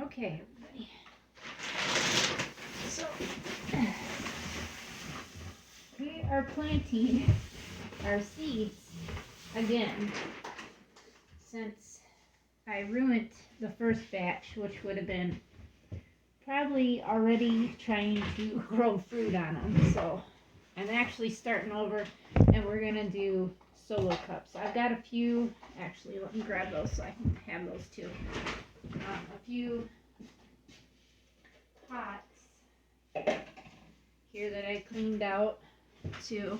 Okay, everybody. So, we are planting our seeds again since I ruined the first batch, which would have been probably already trying to grow fruit on them. So, I'm actually starting over and we're going to do solo cups. I've got a few, actually, let me grab those so I can have those too. A few pots here that I cleaned out too.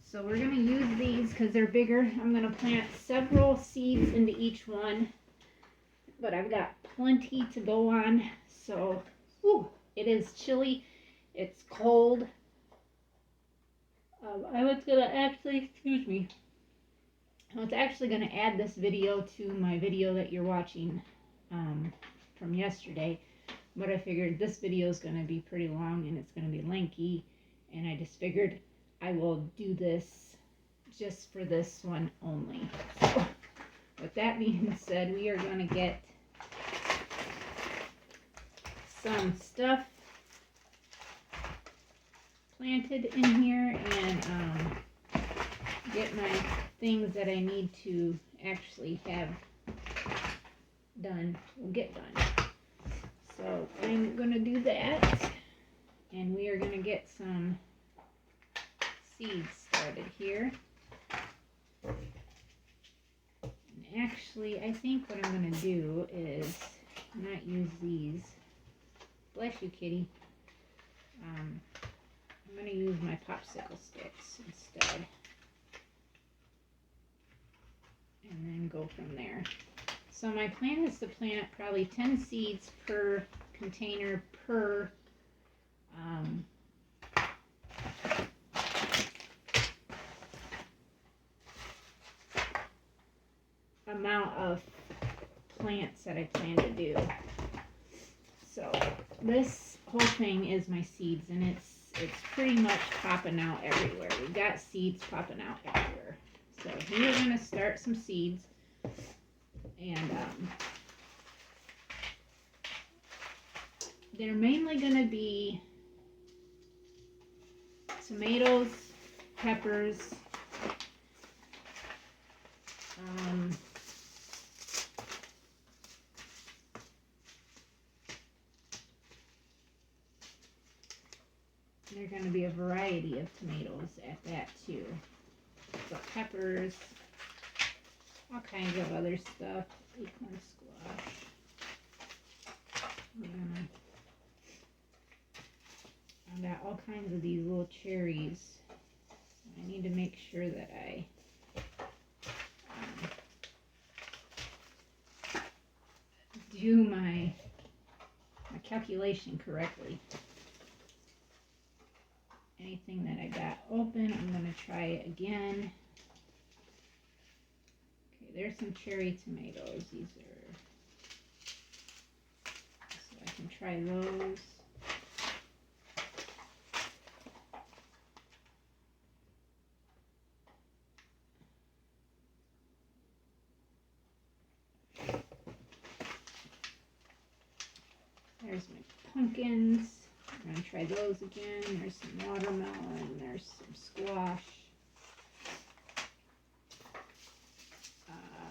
So we're going to use these because they're bigger. I'm going to plant several seeds into each one, but I've got plenty to go on. So, it is chilly. It's cold. I was going to actually, I was actually going to add this video to my video that you're watching from yesterday. But I figured this video is going to be pretty long and it's going to be lengthy, and I just figured I will do this just for this one only. So, with that being said, we are going to get some stuff planted in here and get my things that I need to actually have done, get done. So I'm going to do that, and we are going to get some seeds started here. And actually, I think what I'm going to do is not use these. Bless you, kitty. I'm going to use my popsicle sticks instead. And then go from there. So my plan is to plant probably 10 seeds per container per amount of plants that I plan to do. So this whole thing is my seeds, and it's pretty much popping out everywhere. We've got seeds popping out everywhere. So we're going to start some seeds. And they're mainly going to be tomatoes, peppers, there are going to be a variety of tomatoes at that too. So peppers, all kinds of other stuff, acorn squash. I've got all kinds of these little cherries. I need to make sure that I do my calculation correctly. Anything that I got open, I'm going to try it again. Okay, there's some cherry tomatoes. These are, so I can try those. There's my pumpkins. I'm going to try those again. There's some watermelon. There's some squash.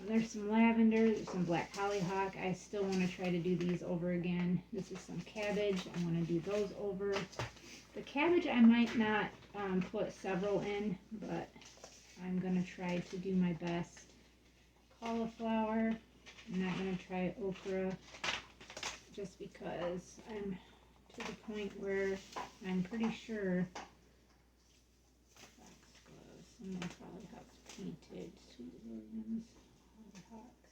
There's some lavender. There's some black hollyhock. I still want to try to do these over again. This is some cabbage. I want to do those over. The cabbage I might not put several in, but I'm going to try to do my best. Cauliflower. I'm not going to try okra just because I'm to the point where I'm pretty sure some of the hollyhocks painted. Sweet Williams hollyhocks.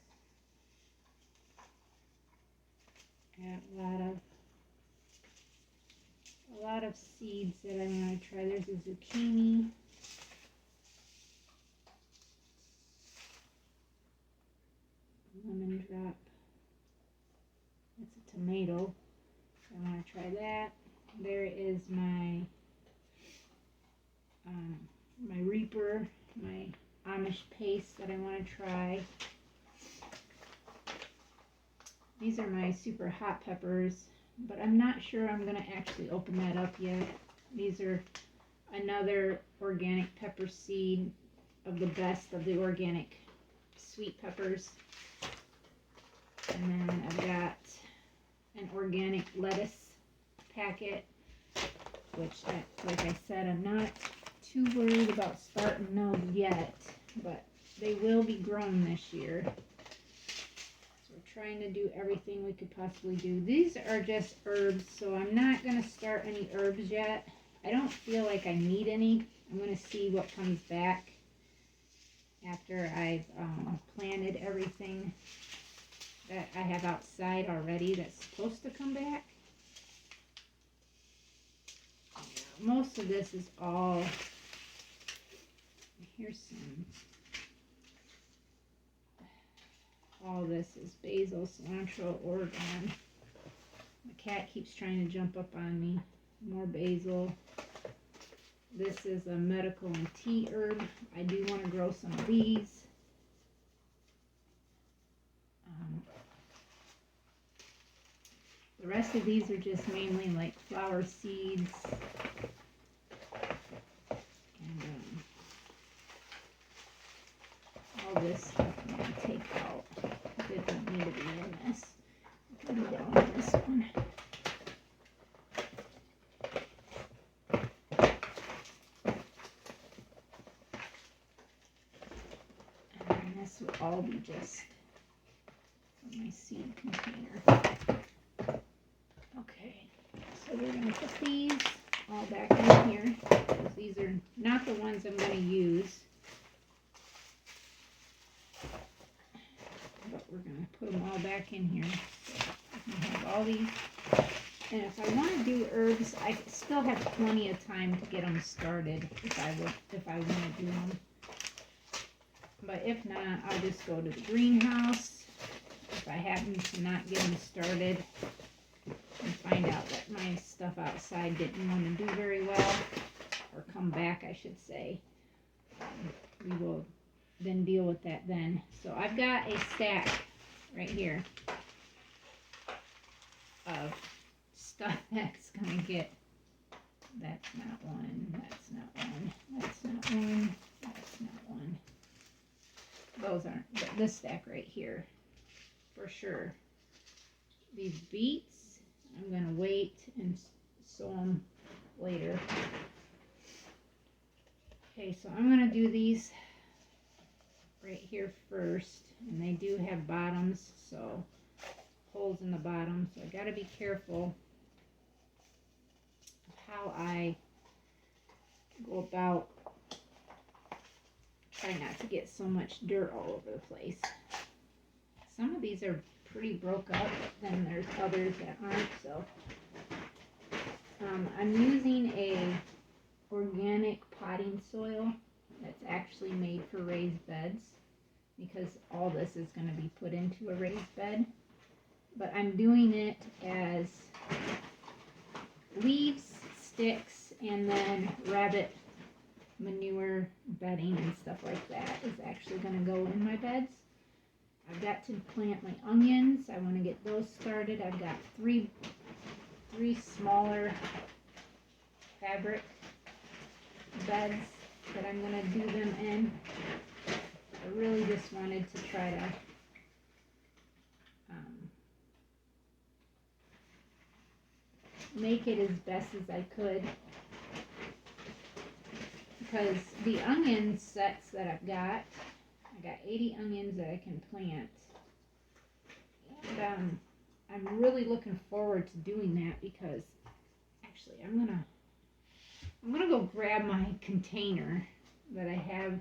Got a lot of seeds that I'm going to try. There's a zucchini. Lemon drop. That's a tomato. I want to try that. There is my my Reaper, my Amish paste that I want to try. These are my super hot peppers, but I'm not sure I'm going to actually open that up yet. These are another organic pepper seed of the best of the organic sweet peppers. And then I've got an organic lettuce packet, which, like I said, I'm not too worried about starting those yet, but they will be grown this year. So we're trying to do everything we could possibly do. These are just herbs, so I'm not going to start any herbs yet. I don't feel like I need any. I'm going to see what comes back after I've planted everything that I have outside already that's supposed to come back. Most of this is all, here's some, all this is basil, cilantro, oregano. The cat keeps trying to jump up on me. More basil. This is a medical and tea herb. I do want to grow some of these. The rest of these are just mainly like flower seeds. And all this stuff I'm going to take out. It doesn't need to be in this. It can be down in this one. And this will all be just in my seed container. Okay, so we're going to put these all back in here, because these are not the ones I'm going to use, but we're going to put them all back in here. So I can have all these, and if I want to do herbs, I still have plenty of time to get them started if I want to do them. But if not, I'll just go to the greenhouse if I happen to not get them started, and find out that my stuff outside didn't want to do very well, or come back, I should say. We will then deal with that then. So I've got a stack right here of stuff that's going to get, that's not one, that's not one, that's not one, that's not one. Those aren't, but this stack right here, for sure. These beets, I'm going to wait and sow them later. Okay, so I'm going to do these right here first, and they do have bottoms, so holes in the bottom, so I got to be careful of how I go about. Try not to get so much dirt all over the place. Some of these are pretty broke up, but then there's others that aren't. So I'm using a organic potting soil that's actually made for raised beds, because all this is going to be put into a raised bed. But I'm doing it as leaves, sticks, and then rabbit manure bedding and stuff like that is actually going to go in my beds. I've got to plant my onions. I want to get those started. I've got three smaller fabric beds that I'm going to do them in. I really just wanted to try to make it as best as I could, because the onion sets that I've got, I got 80 onions that I can plant, and I'm really looking forward to doing that, because actually I'm gonna go grab my container that I have.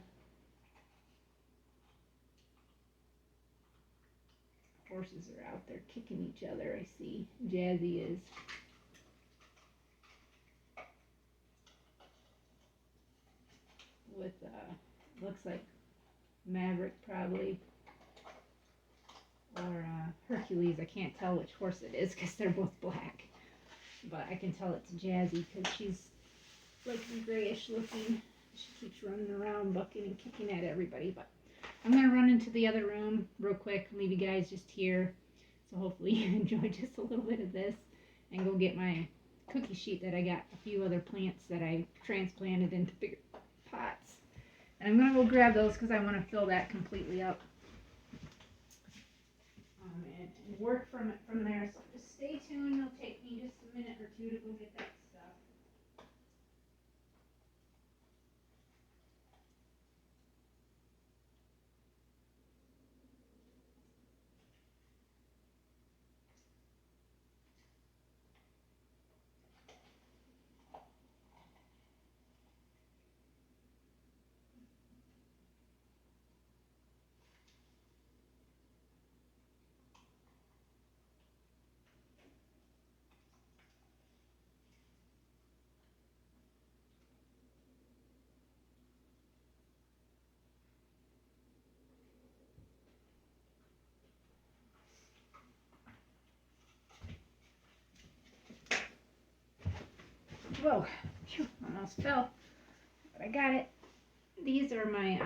Horses are out there kicking each other, I see. Jazzy is. With looks like Maverick probably, or Hercules. I can't tell which horse it is because they're both black, but I can tell it's Jazzy because she's like grayish looking. She keeps running around bucking and kicking at everybody. But I'm gonna run into the other room real quick, leave you guys just here. So hopefully you enjoy just a little bit of this and go get my cookie sheet that I got a few other plants that I transplanted into bigger pots. And I'm going to go grab those because I want to fill that completely up. And work from there. So just stay tuned. It'll take me just a minute or two to go get that stuff. Whoa, phew, almost fell, but I got it. These are my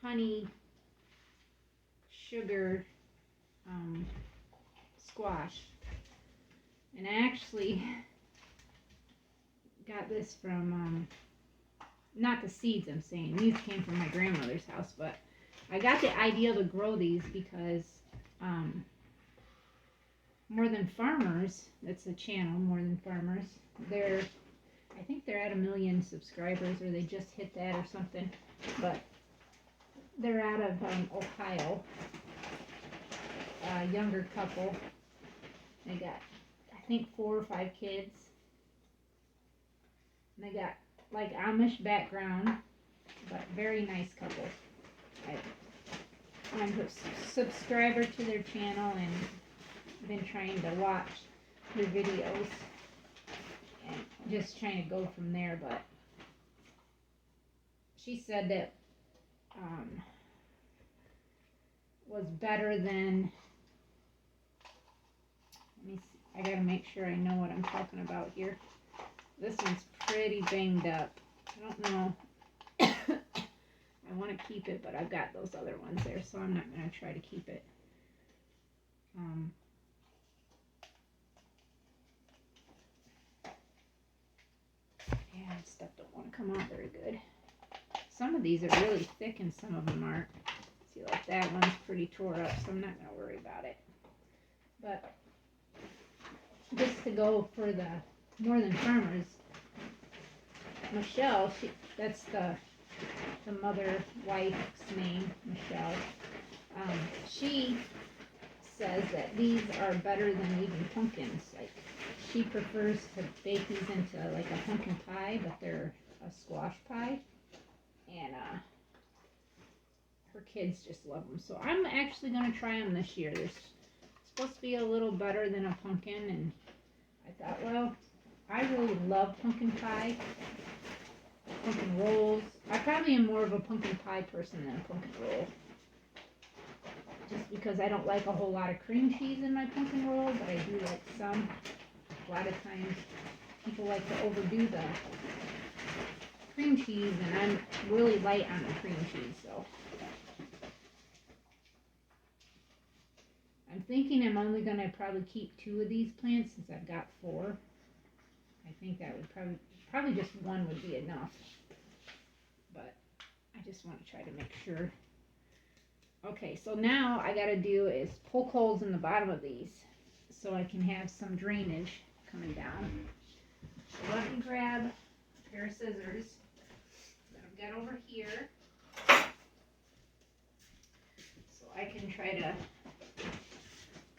honey sugar squash, and I actually got this from not the seeds I'm saying, these came from my grandmother's house, but I got the idea to grow these because More Than Farmers, that's a channel, More Than Farmers, I think they're at 1 million subscribers, or they just hit that or something, but they're out of Ohio, a younger couple. They got, I think, 4 or 5 kids, and they got like Amish background, but very nice couple. I'm a subscriber to their channel and been trying to watch their videos and just trying to go from there, but she said that was better than, let me see, I gotta make sure I know what I'm talking about here. This one's pretty banged up. I don't know. I want to keep it, but I've got those other ones there, so I'm not going to try to keep it. Yeah, stuff don't want to come out very good. Some of these are really thick and some of them aren't. See, like that one's pretty tore up, so I'm not going to worry about it. But just to go for the More Than Farmers, Michelle, that's the mother wife's name, Michelle. She says that these are better than even pumpkins. Like, she prefers to bake these into like a pumpkin pie, but they're a squash pie, and her kids just love them. So I'm actually going to try them this year. They're supposed to be a little better than a pumpkin, and I thought, well, I really love pumpkin pie, pumpkin rolls. I probably am more of a pumpkin pie person than a pumpkin roll, just because I don't like a whole lot of cream cheese in my pumpkin roll, but I do like some. A lot of times people like to overdo the cream cheese, and I'm really light on the cream cheese, so I'm thinking I'm only going to probably keep 2 of these plants since I've got 4. I think that would probably just 1 would be enough, but I just want to try to make sure. Okay, so now I got to do is poke holes in the bottom of these so I can have some drainage coming down. So let me grab a pair of scissors that I've got over here so I can try to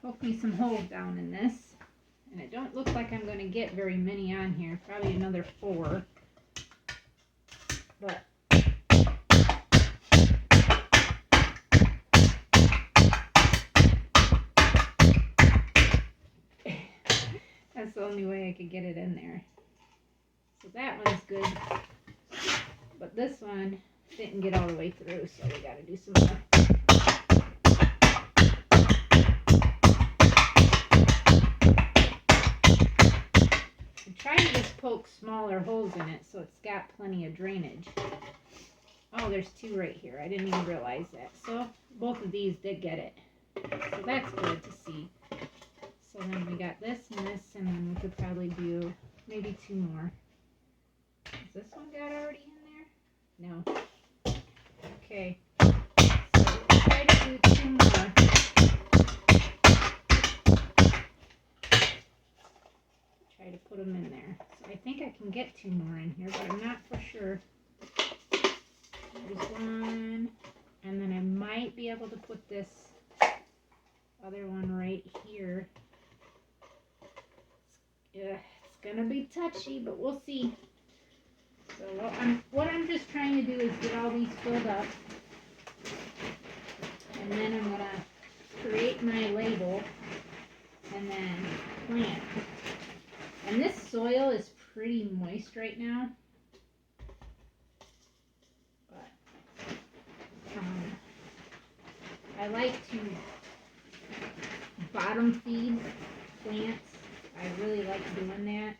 poke me some holes down in this. And it don't look like I'm going to get very many on here, probably another 4, but that's the only way I could get it in there. So that one's good, but this one didn't get all the way through, so we got to do some more. Try to just poke smaller holes in it so it's got plenty of drainage. Oh, there's two right here. I didn't even realize that. So both of these did get it. So that's good to see. So then we got this and this, and then we could probably do maybe two more. Is this one got already in there? No. Okay. So we'll try to do two more. Try to put them in there. So I think I can get two more in here, but I'm not for sure. There's one, and then I might be able to put this other one right here. It's gonna be touchy, but we'll see. So what I'm just trying to do is get all these filled up, and then I'm gonna create my label and then plant. And this soil is pretty moist right now. I like to bottom feed plants. I really like doing that.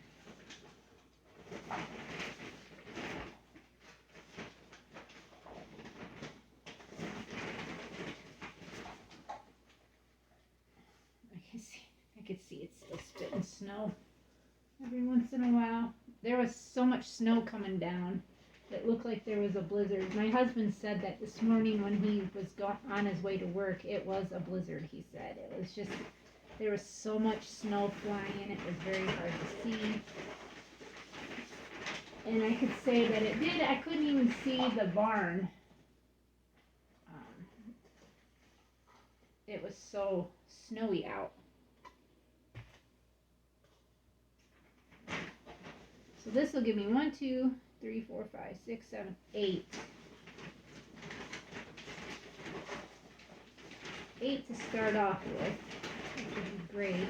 I can see it's still spitting snow every once in a while. There was so much snow coming down. It looked like there was a blizzard. My husband said that this morning when he was on his way to work, it was a blizzard, he said. It was just, there was so much snow flying, it was very hard to see. And I could say that it did, I couldn't even see the barn. It was so snowy out. So this will give me 1, 2, 3, 4, 5, 6, 7, 8. 8 to start off with, which would be great.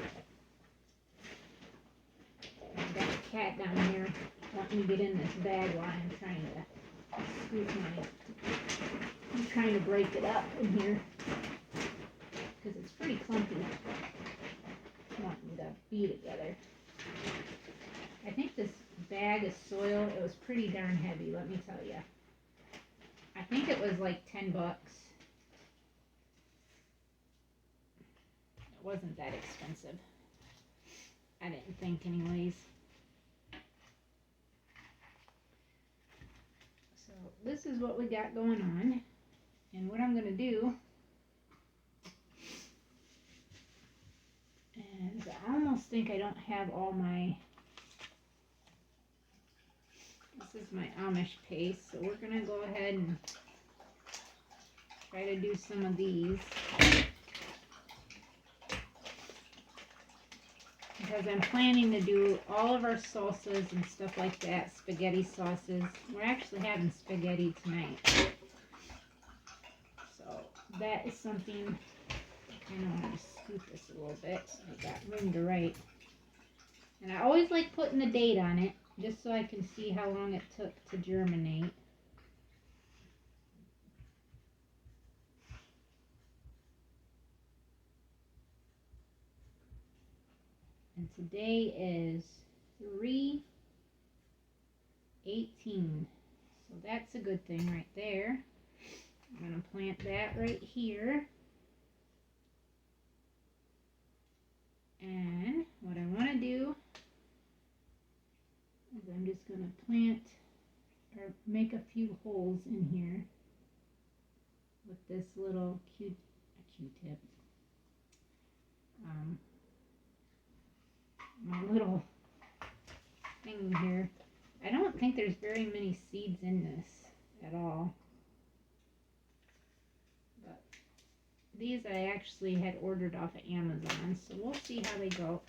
I've got a cat down here wanting to get in this bag while I'm trying to scoop I'm trying to break it up in here because it's pretty clumpy. Wanting to be together. I think this bag of soil, it was pretty darn heavy, let me tell you. I think it was like 10 bucks. It wasn't that expensive. I didn't think anyways. So this is what we got going on. And what I'm going to do is I almost think I don't have all my, this is my Amish paste, so we're going to go ahead and try to do some of these. Because I'm planning to do all of our salsas and stuff like that, spaghetti sauces. We're actually having spaghetti tonight. So that is something, I kind of want to scoop this a little bit so I got room to write. And I always like putting the date on it, just so I can see how long it took to germinate. And today is 3/18. So that's a good thing right there. I'm going to plant that right here. And what I want to do is I'm just going to plant or make a few holes in here with this little Q-tip. My little thing here. I don't think there's very many seeds in this at all. But these I actually had ordered off of Amazon, so we'll see how they go.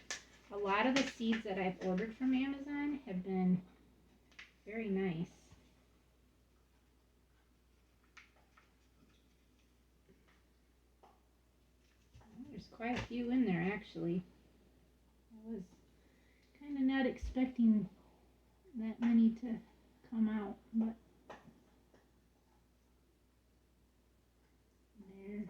A lot of the seeds that I've ordered from Amazon have been very nice. There's quite a few in there actually. I was kind of not expecting that many to come out, but there.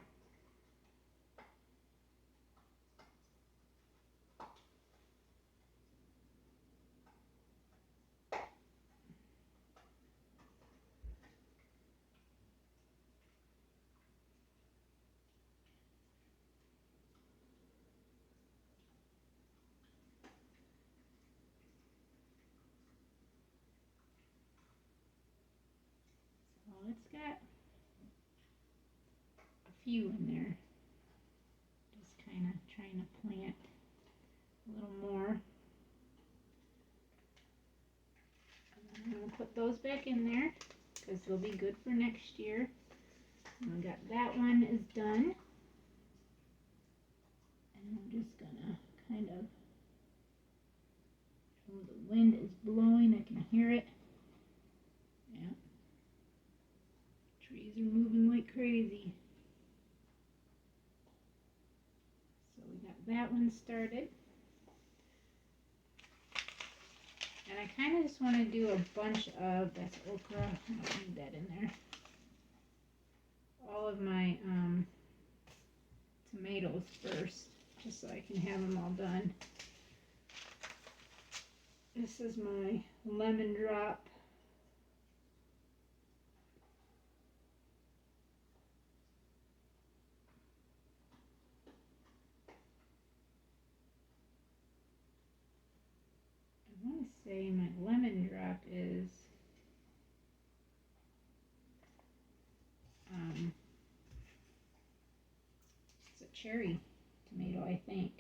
it's got a few in there. Just kind of trying to plant a little more. And then I'm going to put those back in there because they'll be good for next year. And we got that one is done. And I'm just going to kind of, oh, the wind is blowing, I can hear it. Yeah. Trees are moving like crazy. So we got that one started. And I kind of just want to do a bunch of, that's okra, I don't need that in there. All of my tomatoes first, just so I can have them all done. This is my lemon drop. I want to say my lemon drop is it's a cherry tomato, I think.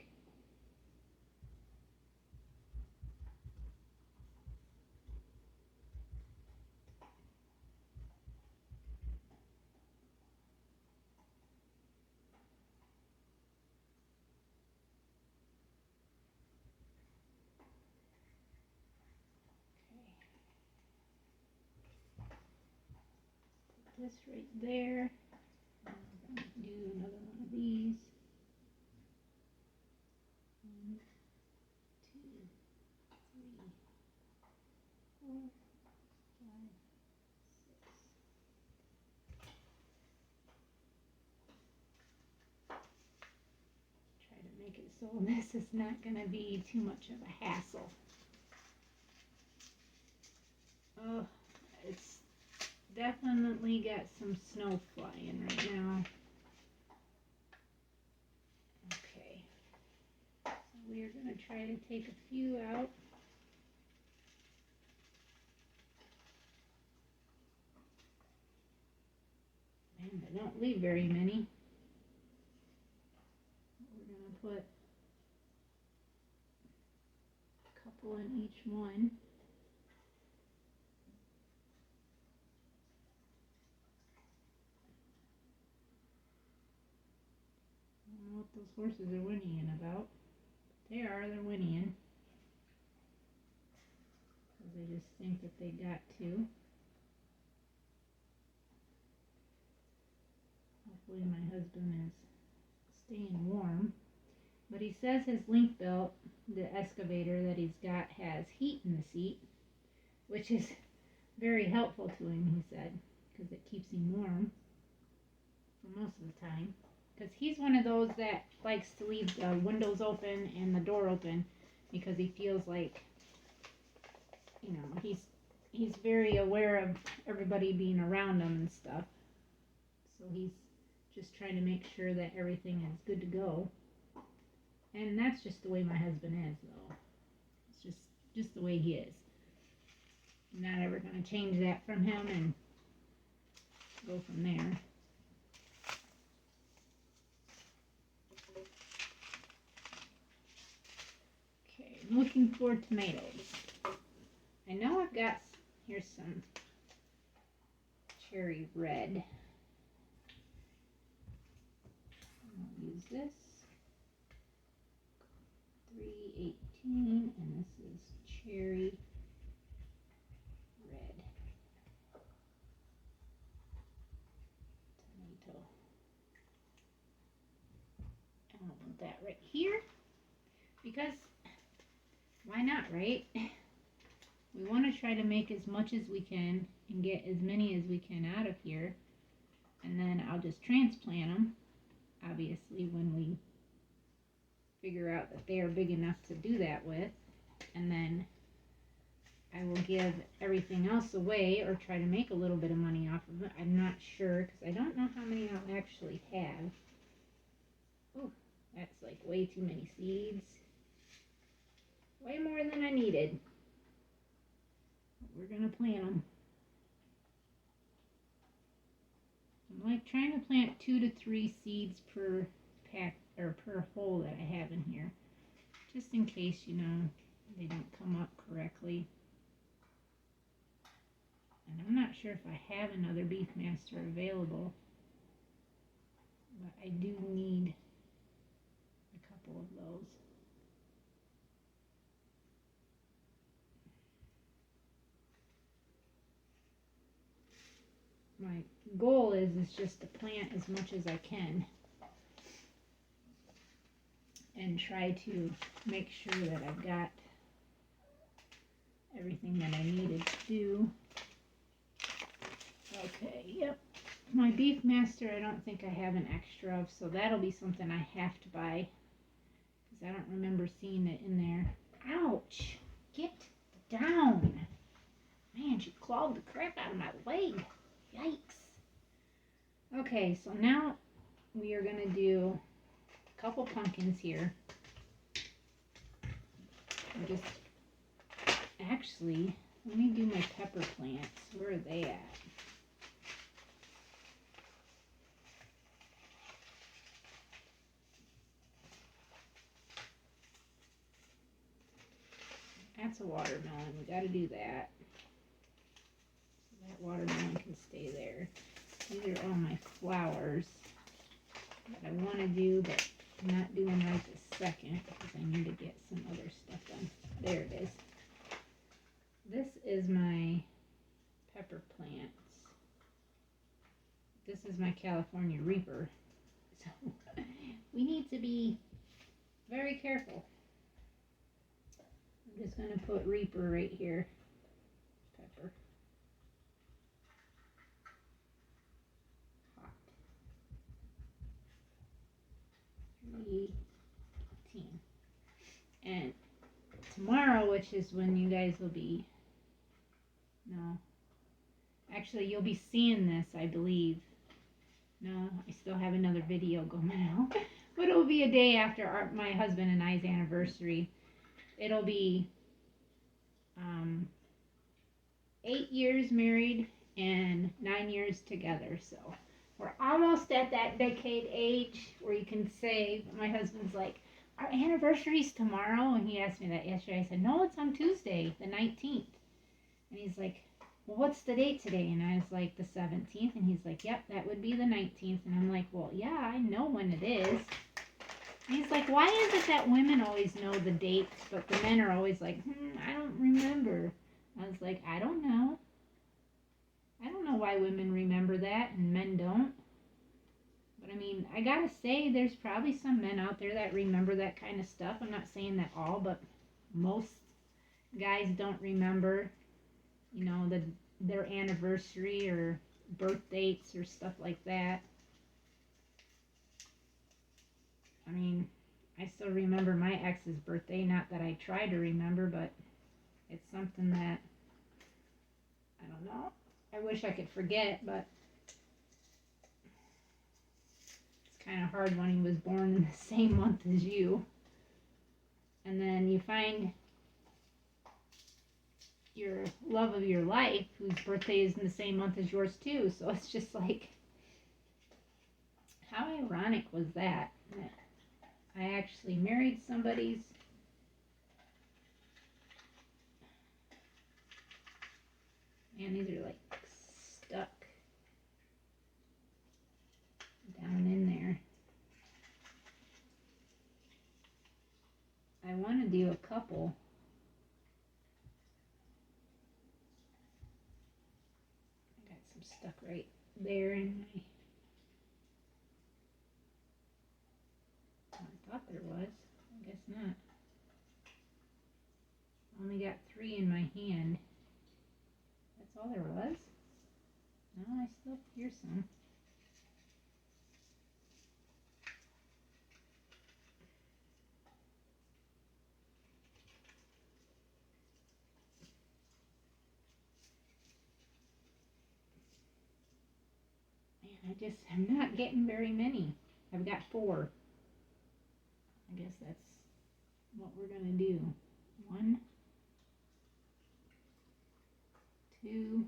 This right there. I'm going to do another one of these. 1, 2, 3, 4, 5, 6. Try to make it so this is not going to be too much of a hassle. Oh, it's definitely got some snow flying right now. Okay, so we're going to try to take a few out. Man, they don't leave very many. We're going to put a couple in each one. I don't know what those horses are whinnying about. They're whinnying. Because they just think that they got to. Hopefully my husband is staying warm. But he says his link belt, the excavator that he's got, has heat in the seat, which is very helpful to him, he said, because it keeps him warm for most of the time. Because he's one of those that likes to leave the windows open and the door open because he feels like, you know, he's very aware of everybody being around him and stuff. So he's just trying to make sure that everything is good to go. And that's just the way my husband is, though. It's just the way he is. I'm not ever going to change that from him and go from there. Okay, I'm looking for tomatoes. I know I've got, here's some cherry red. I'll use this. 318, and this is cherry red tomato. And I'll put that right here because why not, right? We want to try to make as much as we can and get as many as we can out of here, and then I'll just transplant them, obviously, when we figure out that they are big enough to do that with, and then I will give everything else away or try to make a little bit of money off of it. I'm not sure because I don't know how many I'll actually have. Oh, that's like way too many seeds. Way more than I needed. We're going to plant them. I'm like trying to plant 2 to 3 seeds per pack or per hole that I have in here, just in case, you know, they don't come up correctly. And I'm not sure if I have another Beefmaster available, but I do need a couple of those. My goal is just to plant as much as I can and try to make sure that I've got everything that I needed to do. Okay, yep. My Beefmaster I don't think I have an extra of, so that'll be something I have to buy because I don't remember seeing it in there. Ouch! Get down! Man, she clawed the crap out of my leg. Yikes. Okay, so now we are going to do a couple pumpkins here. Actually, let me do my pepper plants. Where are they at? That's a watermelon. We got to do that. So that watermelon can stay there. These are all my flowers that I want to do, but I'm not doing right this second because I need to get some other stuff done. There it is. This is my pepper plants. This is my California Reaper. So we need to be very careful. I'm just going to put Reaper right here. Pepper. Hot. 3:18. And tomorrow, which is when you guys will be, no, actually you'll be seeing this, I believe. No, I still have another video going out. But it'll be a day after my husband and I's anniversary. It'll be 8 years married and 9 years together. So we're almost at that decade age where you can say, my husband's like, our anniversary's tomorrow. And he asked me that yesterday. I said, no, it's on Tuesday, the 19th. And he's like, well, what's the date today? And I was like, the 17th. And he's like, yep, that would be the 19th. And I'm like, well, yeah, I know when it is. And he's like, why is it that women always know the dates, but the men are always like, I don't remember. I was like, I don't know. I don't know why women remember that and men don't. But I mean, I gotta say, there's probably some men out there that remember that kind of stuff. I'm not saying that all, but most guys don't remember, you know, their anniversary or birth dates or stuff like that. I mean, I still remember my ex's birthday. Not that I try to remember, but it's something that, I don't know. I wish I could forget, but it's kind of hard when he was born in the same month as you. And then you find your love of your life, whose birthday is in the same month as yours too. So it's just like, how ironic was that? I actually married somebody's man, these are like stuck down in there. I want to do a couple. I got some stuck right there in my, I thought there was. I guess not. Only got 3 in my hand. That's all there was? No, I still hear some. Man, I'm not getting very many. I've got 4. I guess that's what we're going to do. 1, 2,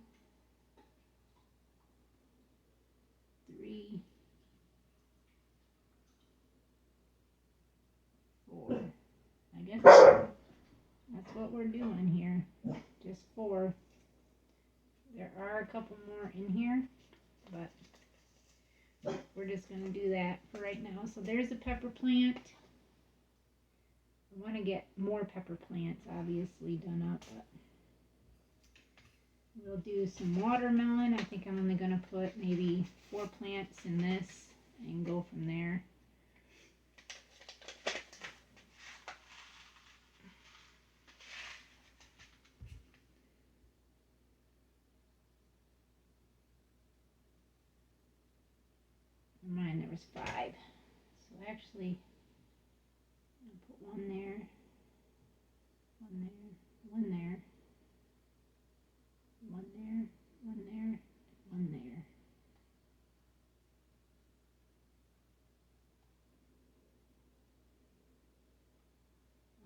3, 3, 4. I guess that's what we're doing here. Just 4. There are a couple more in here, but we're just going to do that for right now. So there's a pepper plant. I want to get more pepper plants, obviously, done up, but we'll do some watermelon. I think I'm only going to put maybe 4 plants in this and go from there. Mine, there was 5. So actually, I'll put 1 there, 1 there, 1 there, 1 there, 1 there, 1 there.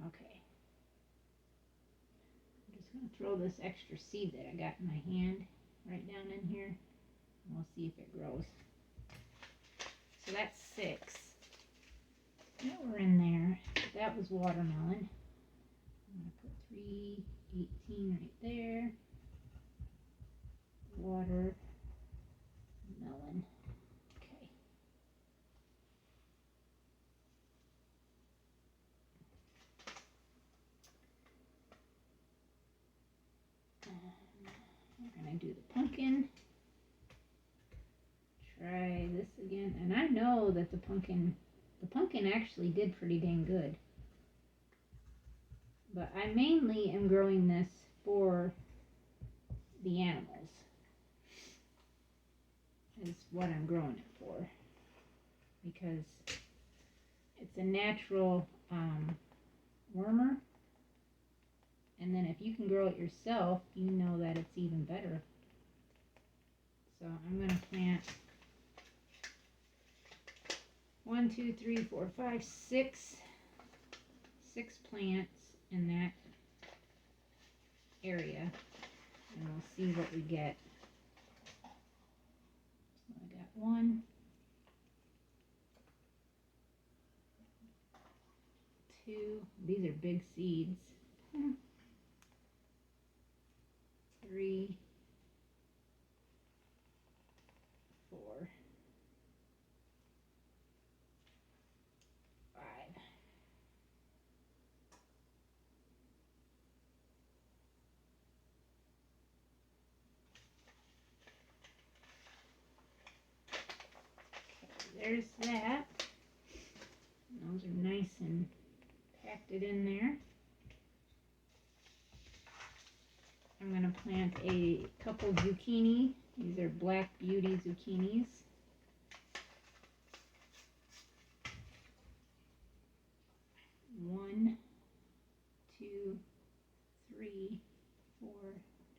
Okay. I'm just going to throw this extra seed that I got in my hand right down in here, and we'll see if it grows. So that's 6 that were in there. That was watermelon. I'm going to put 3, 18 right there. Watermelon. Okay. We're going to do the pumpkin. Try this again. And I know that the pumpkin actually did pretty dang good. But I mainly am growing this for the animals. Is what I'm growing it for. Because it's a natural wormer. And then if you can grow it yourself, you know that it's even better. So I'm going to plant 1, 2, 3, 4, 5, 6 plants in that area, and we'll see what we get. So I got 1, 2. These are big seeds. 3, 4, 5. There's that. Those are nice and packed it in there. I'm going to plant a couple zucchini. These are Black Beauty zucchinis. One, 2, 3, 4,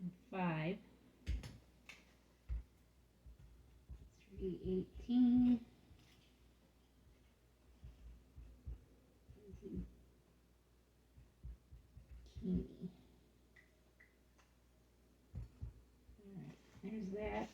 and 5. 3, 18. Zucchini. Alright, there's that.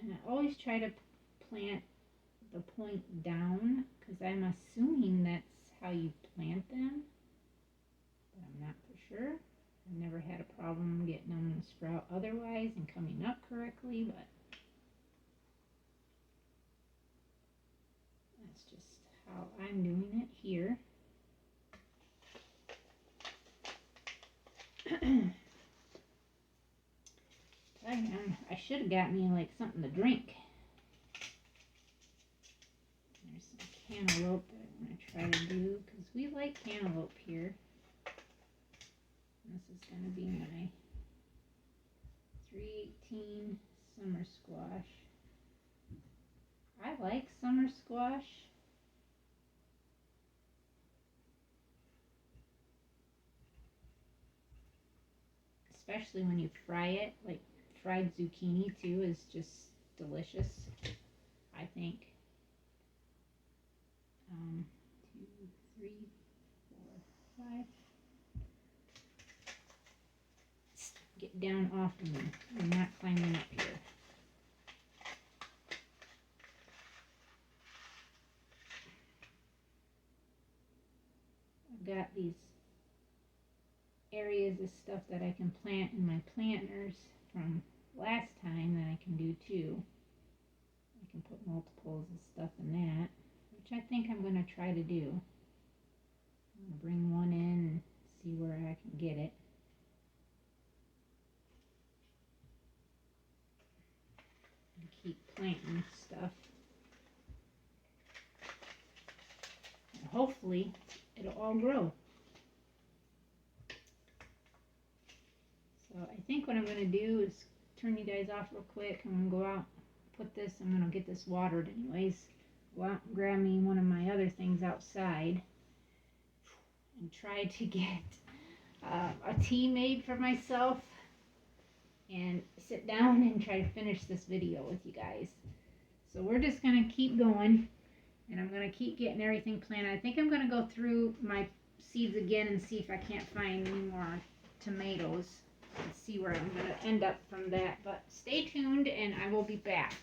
And I always try to plant the point down, because I'm assuming that's how you plant them, but I'm not for sure. I've never had a problem getting them to sprout otherwise and coming up correctly, but that's just how I'm doing it here. I should have got me like something to drink. There's some cantaloupe that I'm going to try to do, because we like cantaloupe here. This is going to be my 318 summer squash. I like summer squash. Especially when you fry it, like fried zucchini too is just delicious, I think. 2, 3, 4, 5. Get down off of me. I'm not climbing up here. I've got these areas of stuff that I can plant in my planters from last time that I can do too. I can put multiples of stuff in that, which I think I'm going to try to do. I'm going to bring one in and see where I can get it. And keep planting stuff. And hopefully it'll all grow. So I think what I'm going to do is turn you guys off real quick. I'm going to go out, put this, I'm going to get this watered anyways. Go out and grab me one of my other things outside and try to get a tea made for myself and sit down and try to finish this video with you guys. So we're just going to keep going, and I'm going to keep getting everything planted. I think I'm going to go through my seeds again and see if I can't find any more tomatoes and see where I'm going to end up from that. But stay tuned and I will be back.